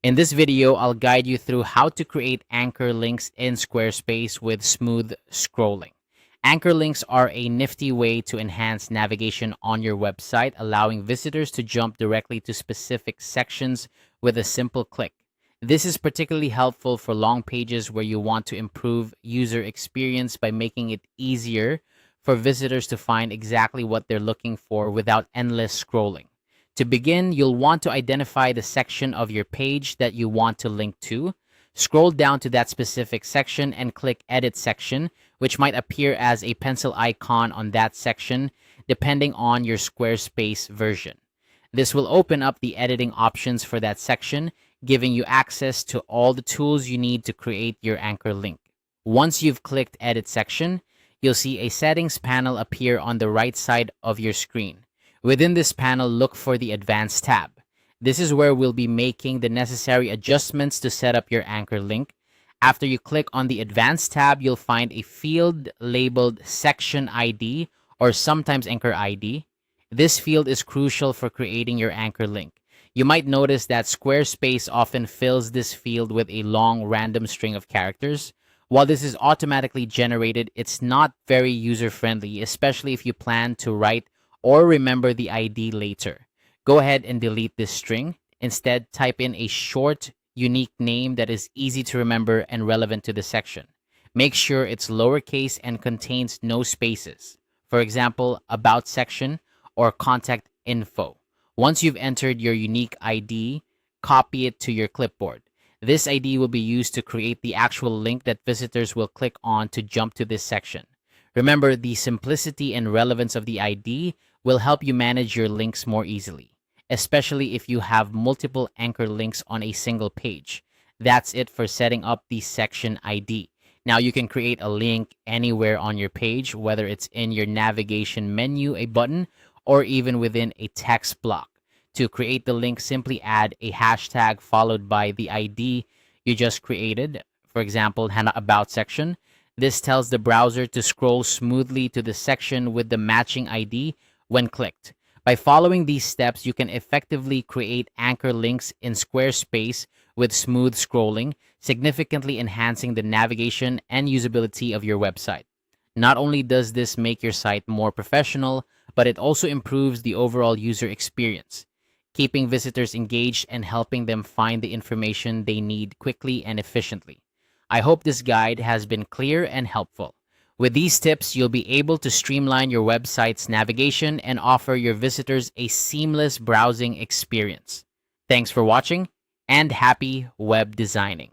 In this video, I'll guide you through how to create anchor links in Squarespace with smooth scrolling. Anchor links are a nifty way to enhance navigation on your website, allowing visitors to jump directly to specific sections with a simple click. This is particularly helpful for long pages where you want to improve user experience by making it easier for visitors to find exactly what they're looking for without endless scrolling. To begin, you'll want to identify the section of your page that you want to link to. Scroll down to that specific section and click Edit Section, which might appear as a pencil icon on that section, depending on your Squarespace version. This will open up the editing options for that section, giving you access to all the tools you need to create your anchor link. Once you've clicked Edit Section, you'll see a settings panel appear on the right side of your screen. Within this panel, look for the Advanced tab. This is where we'll be making the necessary adjustments to set up your anchor link. After you click on the Advanced tab, you'll find a field labeled Section ID or sometimes Anchor ID. This field is crucial for creating your anchor link. You might notice that Squarespace often fills this field with a long random string of characters. While this is automatically generated, it's not very user-friendly, especially if you plan to write or remember the ID later. Go ahead and delete this string. Instead, type in a short, unique name that is easy to remember and relevant to the section. Make sure it's lowercase and contains no spaces. For example, About section or Contact Info. Once you've entered your unique ID, copy it to your clipboard. This ID will be used to create the actual link that visitors will click on to jump to this section. Remember, the simplicity and relevance of the ID will help you manage your links more easily, especially if you have multiple anchor links on a single page. That's it for setting up the section ID. Now you can create a link anywhere on your page, whether it's in your navigation menu, a button, or even within a text block. To create the link, simply add a hashtag followed by the ID you just created, for example, About section. This tells the browser to scroll smoothly to the section with the matching ID when clicked. By following these steps, you can effectively create anchor links in Squarespace with smooth scrolling, significantly enhancing the navigation and usability of your website. Not only does this make your site more professional, but it also improves the overall user experience, keeping visitors engaged and helping them find the information they need quickly and efficiently. I hope this guide has been clear and helpful. With these tips, you'll be able to streamline your website's navigation and offer your visitors a seamless browsing experience. Thanks for watching, and happy web designing.